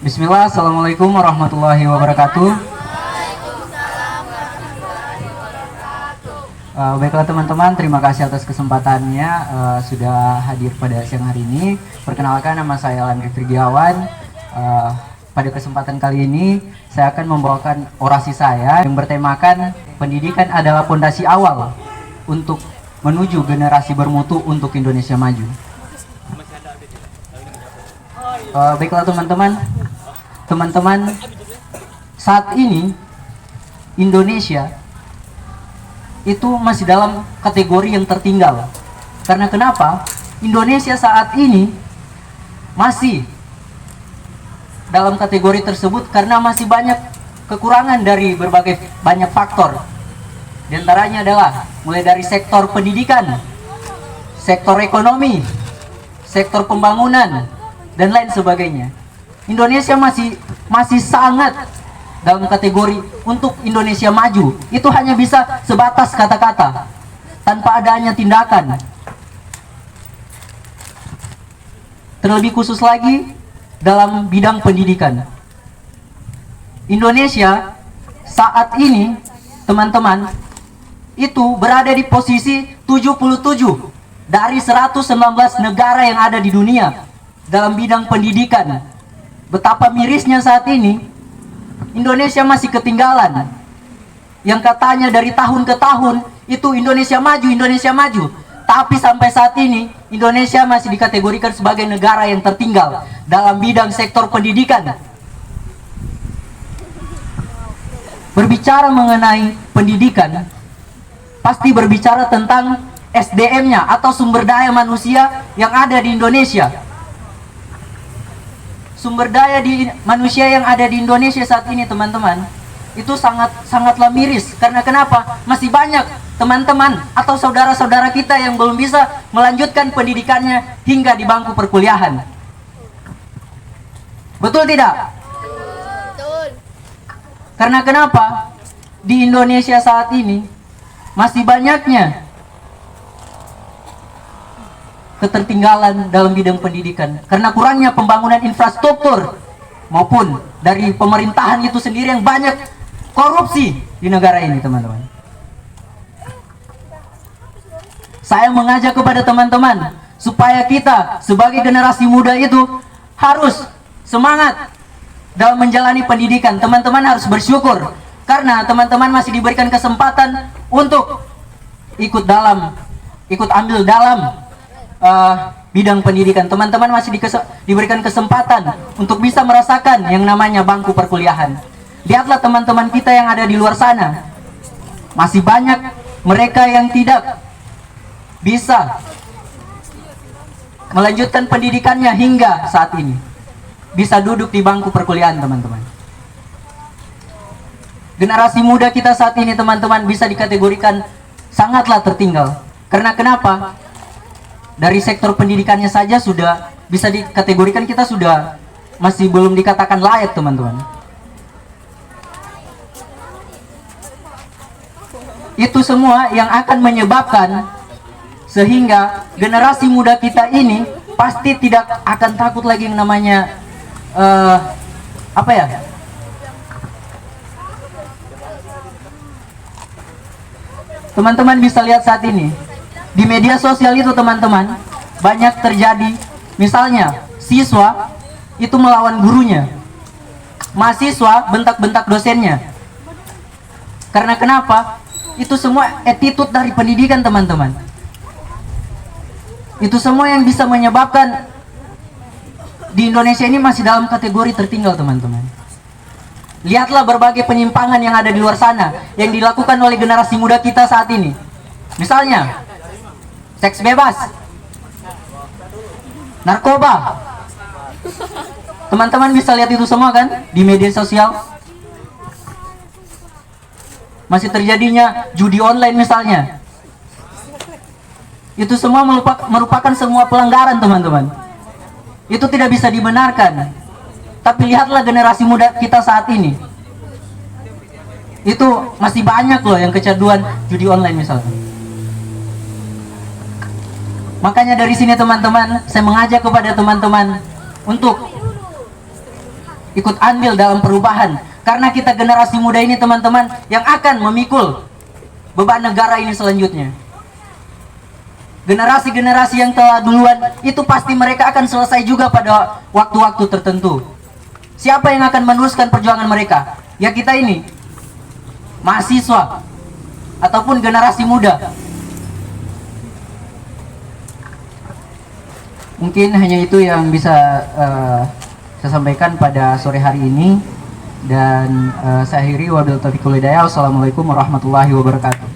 Bismillah, Assalamualaikum warahmatullahi wabarakatuh. Baiklah teman-teman, terima kasih atas kesempatannya sudah hadir pada siang hari ini. Perkenalkan, nama saya Landry Frigiawan. Pada kesempatan kali ini, saya akan membawakan orasi saya yang bertemakan pendidikan adalah fondasi awal untuk menuju generasi bermutu untuk Indonesia maju. Baiklah teman-teman, saat ini Indonesia itu masih dalam kategori yang tertinggal. Karena kenapa? Indonesia saat ini masih dalam kategori tersebut karena masih banyak kekurangan dari berbagai banyak faktor. Di antaranya adalah mulai dari sektor pendidikan, sektor ekonomi, sektor pembangunan, dan lain sebagainya. Indonesia masih sangat dalam kategori untuk Indonesia maju. Itu hanya bisa sebatas kata-kata tanpa adanya tindakan. Terlebih khusus lagi dalam bidang pendidikan. Indonesia saat ini, teman-teman, itu berada di posisi 77 dari 119 negara yang ada di dunia dalam bidang pendidikan. Betapa mirisnya saat ini Indonesia masih ketinggalan. Yang katanya dari tahun ke tahun itu Indonesia maju. Tapi sampai saat ini Indonesia masih dikategorikan sebagai negara yang tertinggal dalam bidang sektor pendidikan. Berbicara mengenai pendidikan, pasti berbicara tentang SDM-nya atau sumber daya manusia yang ada di Indonesia. Sumber daya manusia yang ada di Indonesia saat ini, teman-teman, itu sangatlah miris. Karena kenapa? Masih banyak teman-teman atau saudara-saudara kita yang belum bisa melanjutkan pendidikannya hingga di bangku perkuliahan. Betul tidak? Betul. Karena kenapa? Di Indonesia saat ini masih banyaknya ketertinggalan dalam bidang pendidikan karena kurangnya pembangunan infrastruktur maupun dari pemerintahan itu sendiri yang banyak korupsi di negara ini, teman-teman. Saya mengajak kepada teman-teman supaya kita sebagai generasi muda itu harus semangat dalam menjalani pendidikan. Teman-teman harus bersyukur karena teman-teman masih diberikan kesempatan untuk ikut ambil dalam bidang pendidikan. Teman-teman masih diberikan kesempatan untuk bisa merasakan yang namanya bangku perkuliahan. Lihatlah teman-teman kita yang ada di luar sana, masih banyak mereka yang tidak bisa melanjutkan pendidikannya hingga saat ini bisa duduk di bangku perkuliahan, teman-teman. Generasi muda kita saat ini, teman-teman, bisa dikategorikan sangatlah tertinggal. Karena kenapa? Dari sektor pendidikannya saja sudah bisa dikategorikan kita sudah masih belum dikatakan layak, teman-teman. Itu semua yang akan menyebabkan sehingga generasi muda kita ini pasti tidak akan takut lagi yang namanya teman-teman bisa lihat saat ini di media sosial itu, teman-teman, banyak terjadi misalnya siswa itu melawan gurunya, mahasiswa bentak-bentak dosennya. Karena kenapa? Itu semua attitude dari pendidikan, teman-teman. Itu semua yang bisa menyebabkan di Indonesia ini masih dalam kategori tertinggal, teman-teman. Lihatlah berbagai penyimpangan yang ada di luar sana yang dilakukan oleh generasi muda kita saat ini. Misalnya seks bebas, narkoba. Teman-teman bisa lihat itu semua kan di media sosial. Masih terjadinya judi online misalnya. Itu semua merupakan semua pelanggaran, teman-teman. Itu tidak bisa dibenarkan. Tapi lihatlah generasi muda kita saat ini. Itu masih banyak loh yang kecanduan judi online misalnya. Makanya dari sini, teman-teman, saya mengajak kepada teman-teman untuk ikut andil dalam perubahan. Karena kita generasi muda ini teman-teman yang akan memikul beban negara ini selanjutnya. Generasi-generasi yang telah duluan itu pasti mereka akan selesai juga pada waktu-waktu tertentu. Siapa yang akan meneruskan perjuangan mereka? Ya kita ini, mahasiswa ataupun generasi muda. Mungkin hanya itu yang bisa saya sampaikan pada sore hari ini. Dan saya akhiri wabillahi taufiq wal hidayah. Wassalamualaikum warahmatullahi wabarakatuh.